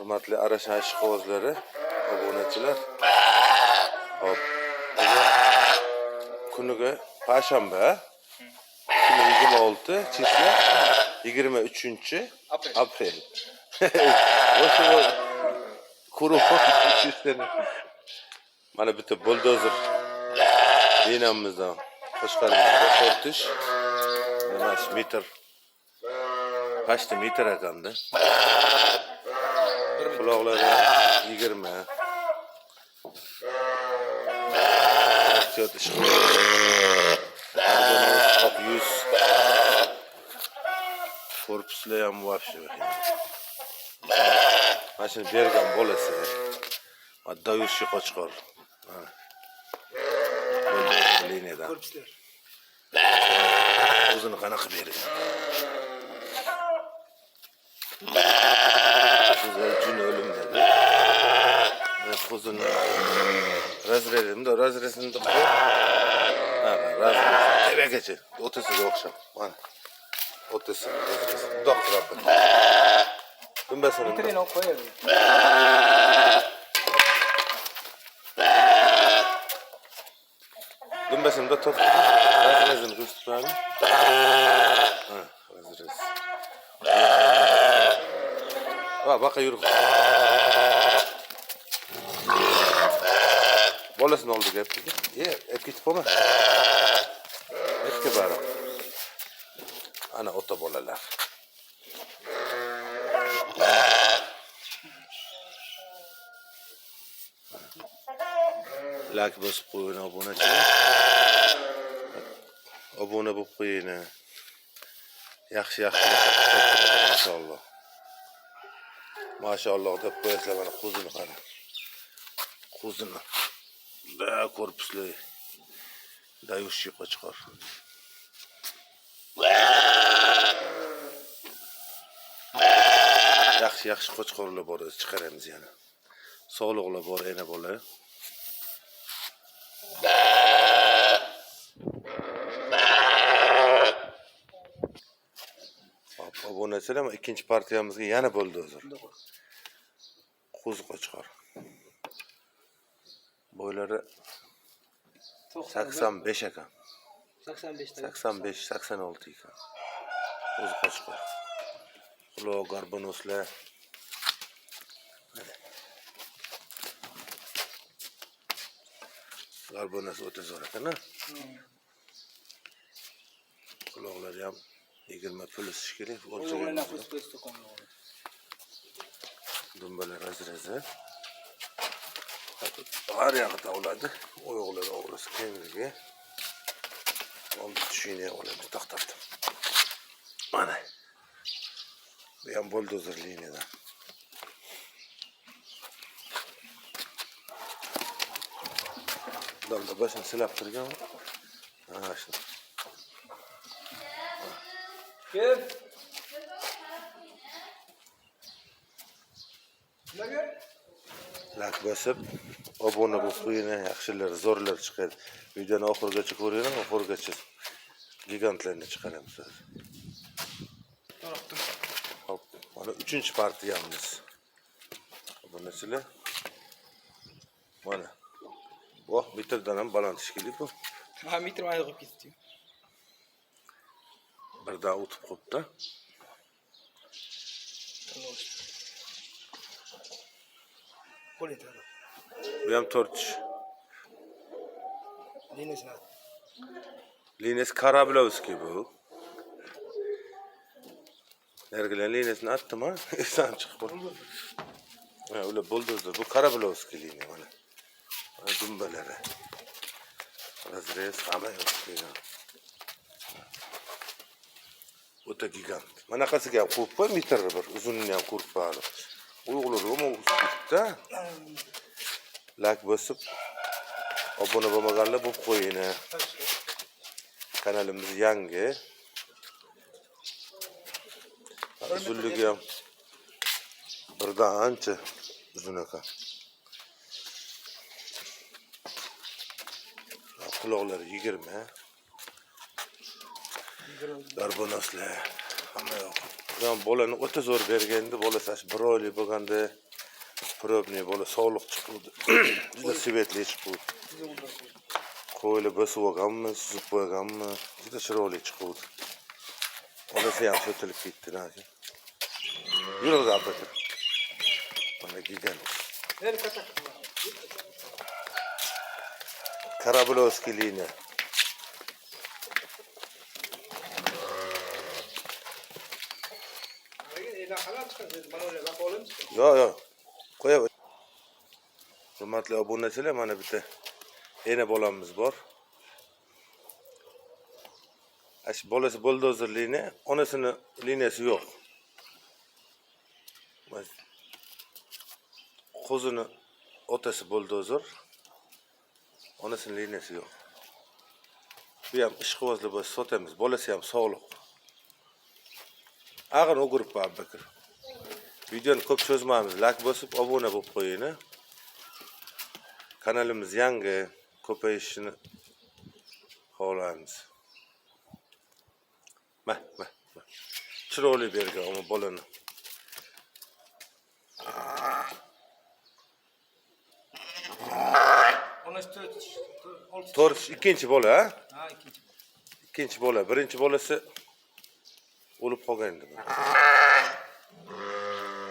Hurmatli Arashan ishqibozlari, obunachilar. Hop. Kuniga payshanba 2026 числа 23-aprel. O'sha kurupon mana bitta buldozer binamizdan tashqarimizga tortish. Emas, metr. Почти metr ekanda. Quloqlari 20. Ehtiyot ish qilib 100. Korpuslar ham вообще. Mana shuni bergan bolasi. Отдающий qochqor. Liniyadan. Korpuslar. O'zini qanaqa beradi? Jun o'lim dedi. O'zini razredimda, razredimda. Ha, razred. Tebagacha, o'tasiga o'xshab. Mana. O'tasi. Doktor abba. Dumbasini. Bitireni qo'yadi. Dumbasini da top. Razredini ko'rsatmani. Ha, razred. Va baqa yurib. Bolasini oldiga olib ketib qolma. Etga bari. Ana ota bolalar. Like bosib qo'ying, obunachilar. Obuna bo'lib qo'ying. Yaxshi inshaalloh. Maşallah deb qo'yasizlar mana qo'zini qara. Qo'zini. Da korpusli. Дающий qochqor. Yaxshi qochqorlar bor, chiqaramiz yana. Sog'liqlar bor, yana bola. Obunachilar, ikkinchi partiyamizga yana bo'ldi hozir. Qo'z qochqor. Boylari 85 ekan. 86 ekan. Qo'z qochqor. Quloq garbonoslar. Garbonos o'ta zo'r ekan. Quloqlari ham 20 plus kerak. O'g'illar qo'yib Dumbalar razrazi. Har yoqda oladi. Oyoqlar o'g'risi kengligi. Oldi tushini olamiz to'xtatdim. Mana. Bu ham buldozer liniyadan. Damda başını silab turgan. Mana shu. Gel. Nega? Like bosib, obuna bo'lib qo'ying, yaxshilar, zo'rlar chiqadi. Videoni oxirigacha ko'ring, oxirigacha gigantlarni chiqaramiz. Hop, mana 3-partiyamiz. Obunachilar. Mana. Voh, metrdan ham baland ishkili bu. Ha, metr mayda qilib ketdi. Birdan o'tib qopti. Qo'lida. Bu ham 4. Lines Karablovskiy bu. Nergilen linesini attım ha. Sen çıkıp bak. Ha, öyle buldozer. Bu Karablovskiy linye mana. Mana dumbalari. Razrez hamma yo'q. O'ta gigant. Mana qasiga ham qo'yib qo'y, metr bir, uzunini ham ko'rib bari. O'g'illar ham o'sibdi. Like bosib, obuna bo'lmaganlar bo'lib qo'ying. Kanalimiz yangi. Uzunligi ham birdan ancha uzun ekan. Quloqlari 20. Garbonoslar hamma yo'q. Ben bolani o'ta zo'r berganda, bolasi 1 oylik bo'lganda Probniy bola sog'liq chiquvdi. Juda svetli chiquvdi. Qo'yli bosib olganmi, suzib qo'yganmi, juda chiroyli chiquvdi. Onasi ham sotilib ketdi lekin. Yurib Abubakir. Mana gigant. Karabulovskiy liniya. Yo. Qo'yib. Hurmatli obunachilar, mana bitta ena bolamiz bor. Ash bolasi buldozer liniya, onasini liniyasi yo'q. Qo'zini otasi buldozer, onasini liniyasi yo'q. Bu ham ishqibozlik bo'lsa sotamiz, bolasi ham sog'liq. Ag'in o'girib Abubakir. Videoni ko'p cho'zmaymiz, like bosib obuna bo'lib qo'ying. Kanalimiz yangi, ko'payishini xohlaymiz. Mah. Chiroyli bergan ama bolani. To'rt ikkinchi bola, ha? Ha, ikkinchi. Ikkinchi bola, birinchi bolasi o'lib qolgan edi.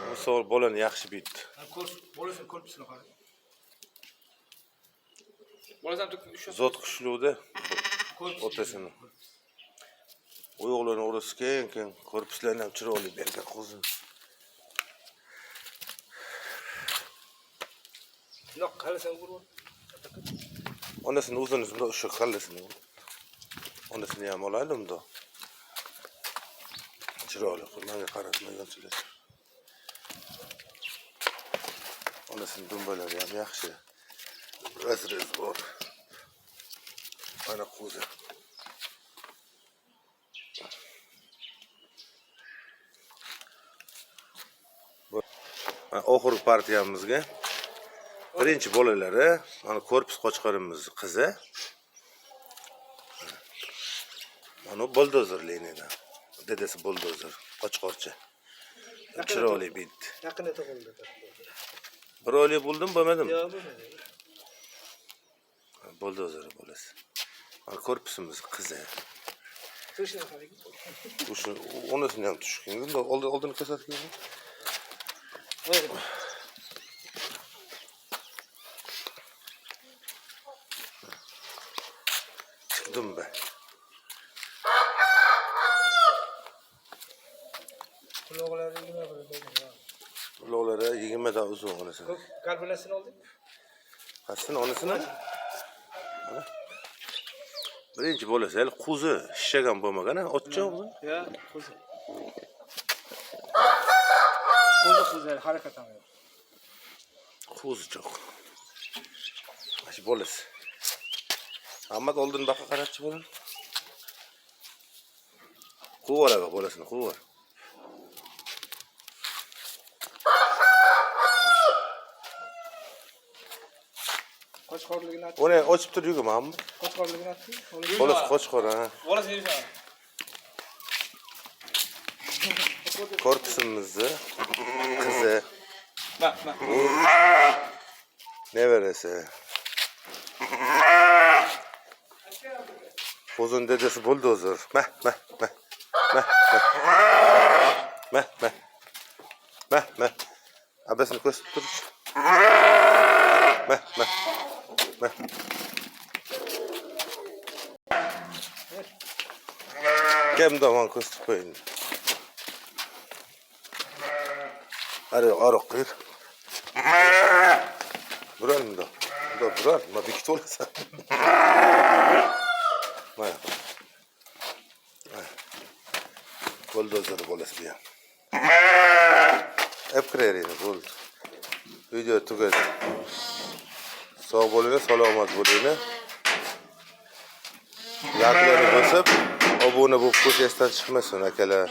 Bu savol bolani yaxshi bitdi. Bolasini ko'rpisini qara. Bolasam shu Zot qushluqda otasini. Oyoqlarni orasi keng, korpuslarni ham chiroyli bergan qo'zini. Yo'q, qarasan urib. Onasini uzun o'sha qallasini. Onasini ham olaylik unda. Chiroyli, menga qaratmaganchilar. Onasini dumbalari ham yaxshi. Razrez bor. Mana qo'zi. Oxirgi partiyamizga birinchi bolalari, mana korpus qo'chqorimiz qizi. Mana buldozer liniyadan. Dedasi buldozer, qo'chqorchi. Chiroyli bitdi. Yaqinda tug'ildi. Bir oylik bo'ldim, bo'lmadimi? Yo'q, bo'lmadi. Buldozer bolasi. Mana korpusimiz qizi. Tushini qarang. O'sha onasini ham tushgan. Oldini ko'rsatgan. Chiqdim ben. Uloqlari 20 ta uzun onasi. Kalbulasini olding? Qasini onasini. Birinchi bolasi hali qo'zi shishagan bo'lmagan, otchoq bu. Ya, qo'zi. Qo'zi harakat qilmaydi. Qo'zichoq. Mana bolasi. Ahmad oldin baqa qaratchi bo'ling. Qo'yvoradi bolasini, qo'yvor. Qo'chqorligini aytdi. Uni ochib turibman, Ahmad. Qo'chqorligini aytdi. Bolasi qo'chqor, ha. Bolasi yeysan. Korpusimizni qizi. Ma. Nevarasi. Qo'zin dedasi buldozer. Mah. Abasini ko'rsatib tur. Mah. Kimdan ko'rsatib qo'ying. Aroq qir. Buranında. Buran, ma bekit olsa. Mana. Buldozer bolasi bu ham. Hep kireriydi, bo'ldi. Video tugadi. Sog' bo'linglar, salomat bo'linglar. Like'larni bosib, obuna bo'lib qo'yishdan chiqmasin akalar.